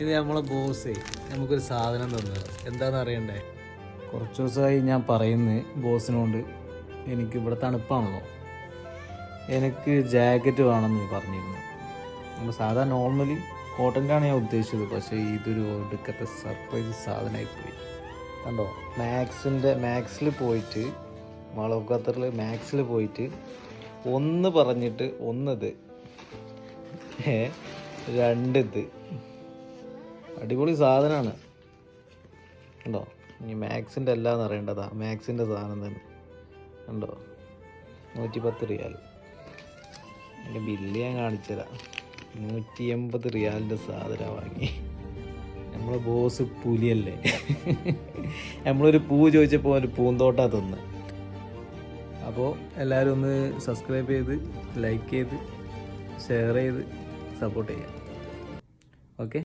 ഇത് നമ്മളെ ബോസേ നമുക്കൊരു സാധനം തന്നത് എന്താണെന്ന് അറിയണ്ടേ? കുറച്ച് ദിവസമായി ഞാൻ പറയുന്നത് ബോസിനോട് എനിക്ക് ഇവിടെ തണുപ്പാണല്ലോ, എനിക്ക് ജാക്കറ്റ് വേണമെന്ന് പറഞ്ഞിരുന്നു. നമ്മൾ സാധാരണ നോർമലി കോട്ടൻ്റാണ് ഞാൻ ഉദ്ദേശിച്ചത്, പക്ഷേ ഇതൊരു ഒടുക്കത്തെ സർപ്രൈസ് സാധനമായിപ്പോയി. കണ്ടോ, മാക്സിൽ പോയിട്ട് മാളവ് ഖത്തറിൽ മാക്സിൽ പോയിട്ട് ഒന്ന് പറഞ്ഞിട്ട് ഒന്നത് രണ്ടിത് അടിപൊളി സാധനമാണ്. കണ്ടോ, ഇനി മാക്സിൻ്റെ എല്ലാം അറിയേണ്ടതാ, മാക്സിൻ്റെ സാധനം തന്നെ. കണ്ടോ, 110 റിയാൽ. എൻ്റെ ബില്ല് ഞാൻ കാണിച്ചുതരാം. 180 റിയാലിൻ്റെ സാധനം വാങ്ങി. നമ്മളെ ബോസ് പുലിയല്ലേ. നമ്മളൊരു പൂ ചോദിച്ചപ്പോൾ ഒരു പൂന്തോട്ടാ തന്ന്. അപ്പോൾ എല്ലാവരും ഒന്ന് സബ്സ്ക്രൈബ് ചെയ്ത് ലൈക്ക് ചെയ്ത് ഷെയർ ചെയ്ത് സപ്പോർട്ട് ചെയ്യാം. ഓക്കെ.